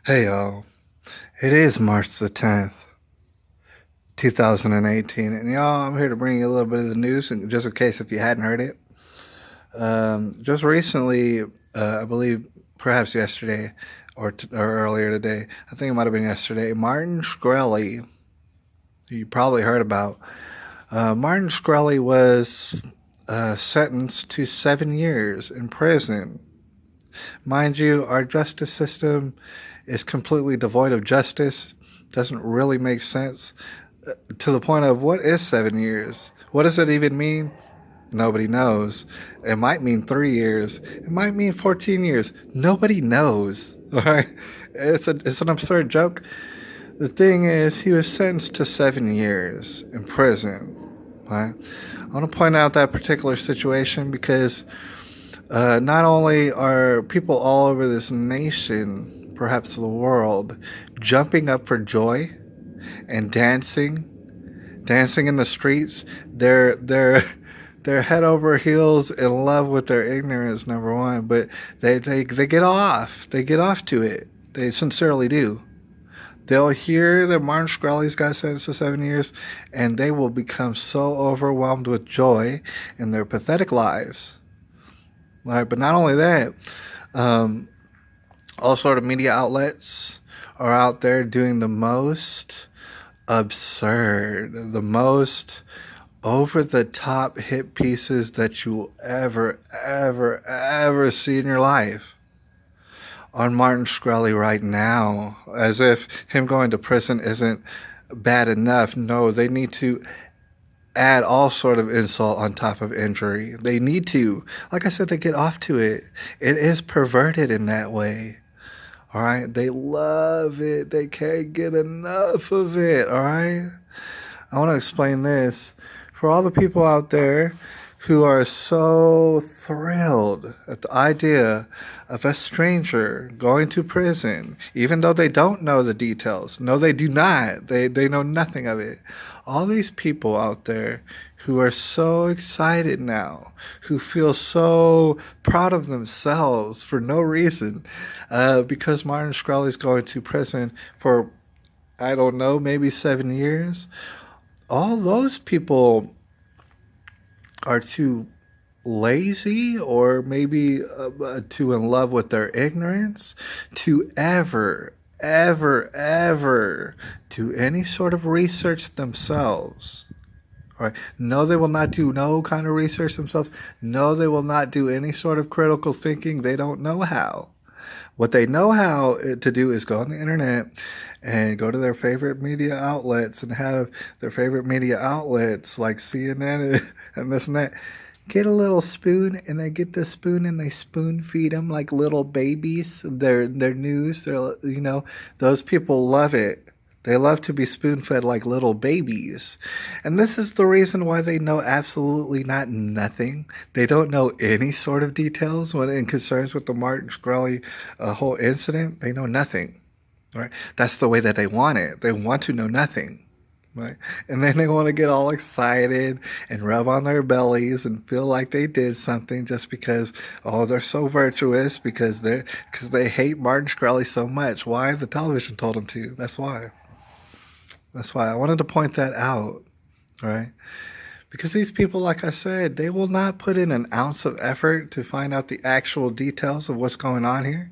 Hey y'all, it is March the 10th, 2018, and y'all, I'm here to bring you a little bit of the news, and just in case if you hadn't heard it. Just recently, I believe perhaps yesterday or earlier today, I think it might have been yesterday, Martin Shkreli, who you probably heard about. Martin Shkreli was sentenced to 7 years in prison. Mind you, our justice system is completely devoid of justice, doesn't really make sense to the point of what is 7 years? What does it even mean? Nobody knows. It might mean 3 years. It might mean 14 years. Nobody knows. All right. It's an absurd joke. The thing is, he was sentenced to 7 years in prison. Right? I want to point out that particular situation because not only are people all over this nation, perhaps the world, jumping up for joy and dancing in the streets, they're head over heels in love with their ignorance, number one, but they get off. They get off to it. They sincerely do. They'll hear that Martin Shkreli's got sentenced to 7 years, and they will become so overwhelmed with joy in their pathetic lives. Right, but not only that, all sort of media outlets are out there doing the most absurd, the most over the top hit pieces that you will ever see in your life on Martin Shkreli right now, as if him going to prison isn't bad enough. No, they need to add all sort of insult on top of injury. They need to. Like I said, they get off to it. It is perverted in that way. All right? They love it. They can't get enough of it. All right? I want to explain this. For all the people out there who are so thrilled at the idea of a stranger going to prison, even though they don't know the details. No, they do not. They know nothing of it. All these people out there who are so excited now, who feel so proud of themselves for no reason, because Martin Shkreli is going to prison for, I don't know, maybe 7 years. All those people are too lazy or maybe too in love with their ignorance to ever do any sort of research themselves. All right. No, they will not do no kind of research themselves. No, they will not do any sort of critical thinking. They don't know how. What they know how to do is go on the internet and go to their favorite media outlets and have their favorite media outlets like CNN and this and that get a little spoon, and they get the spoon and they spoon feed them like little babies. Their news, those people love it. They love to be spoon fed like little babies. And this is the reason why they know absolutely not nothing. They don't know any sort of details when it concerns with the Martin Shkreli whole incident. They know nothing. Right? That's the way that they want it. They want to know nothing. Right? And then they want to get all excited and rub on their bellies and feel like they did something just because, oh, they're so virtuous because they hate Martin Shkreli so much. Why? The television told them to. That's why. That's why I wanted to point that out, right? Because these people, like I said, they will not put in an ounce of effort to find out the actual details of what's going on here.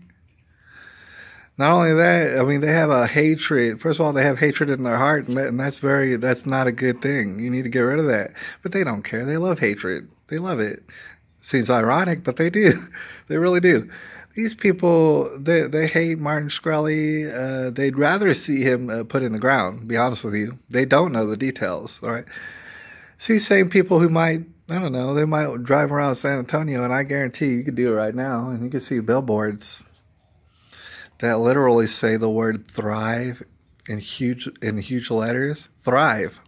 Not only that, I mean, they have a hatred. First of all, they have hatred in their heart, and that's not a good thing. You need to get rid of that. But they don't care. They love hatred. They love it. Seems ironic, but they do. They really do. These people, they hate Martin Shkreli. They'd rather see him put in the ground, to be honest with you. They don't know the details, all right? See, same people who might, I don't know, they might drive around San Antonio, and I guarantee you could do it right now, and you can see billboards that literally say the word thrive in huge letters. Thrive.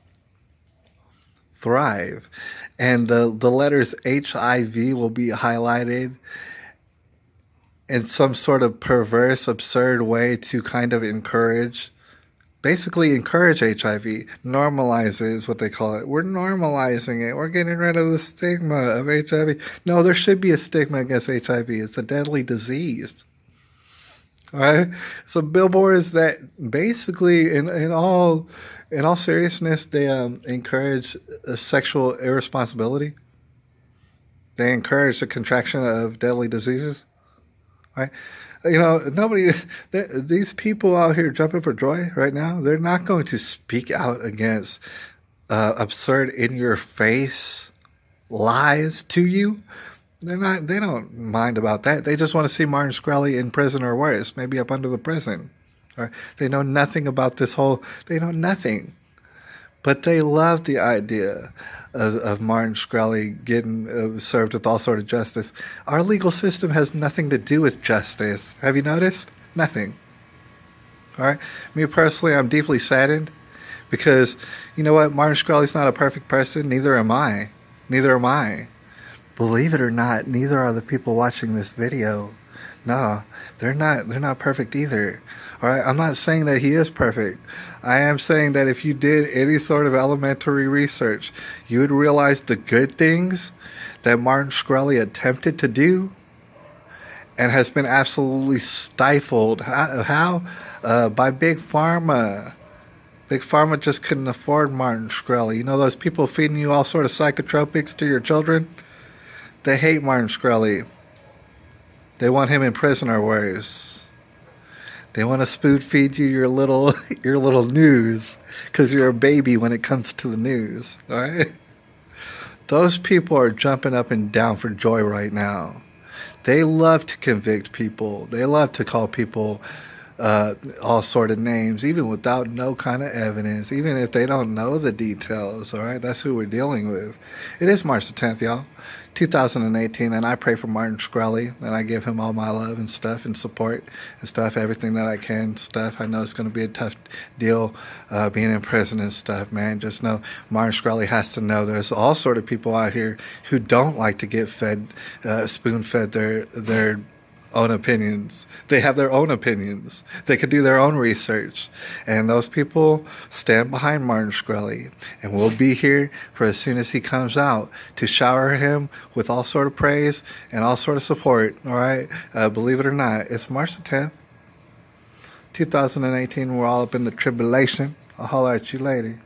Thrive. And the letters HIV will be highlighted in some sort of perverse, absurd way to kind of basically encourage HIV. Normalize it is what they call it. We're normalizing it. We're getting rid of the stigma of HIV. No, there should be a stigma against HIV. It's a deadly disease. All right. So billboards that basically, in all seriousness, they encourage sexual irresponsibility. They encourage the contraction of deadly diseases. Right. Nobody. These people out here jumping for joy right now. They're not going to speak out against absurd, in your face lies to you. They're not. They don't mind about that. They just want to see Martin Shkreli in prison or worse, maybe up under the prison. Or they know nothing about this whole. They know nothing, but they love the idea of Martin Shkreli getting served with all sort of justice. Our legal system has nothing to do with justice. Have you noticed? Nothing. All right. Me personally, I'm deeply saddened because you know what? Martin Shkreli's not a perfect person. Neither am I. Neither am I. Believe it or not, neither are the people watching this video. No, they're not. They're not perfect either. All right, I'm not saying that he is perfect. I am saying that if you did any sort of elementary research, you would realize the good things that Martin Shkreli attempted to do and has been absolutely stifled. How? By Big Pharma. Big Pharma just couldn't afford Martin Shkreli. You know those people feeding you all sort of psychotropics to your children? They hate Martin Shkreli. They want him in prison or worse. They want to spoon feed you your little your little news because you're a baby when it comes to the news. All right. Those people are jumping up and down for joy right now. They love to convict people. They love to call people all sort of names, even without no kind of evidence, even if they don't know the details. All right, that's who we're dealing with. It is March the 10th, y'all, 2018, and I pray for Martin Shkreli, and I give him all my love and stuff and support and stuff, everything that I can, stuff. I know it's going to be a tough deal being in prison and stuff, man. Just know Martin Shkreli has to know there's all sort of people out here who don't like to get fed, spoon-fed their own opinions. They have their own opinions. They could do their own research. And those people stand behind Martin Shkreli. And we'll be here for as soon as he comes out to shower him with all sort of praise and all sort of support. All right? Believe it or not, it's March the 10th, 2018. We're all up in the tribulation. I'll holler at you later.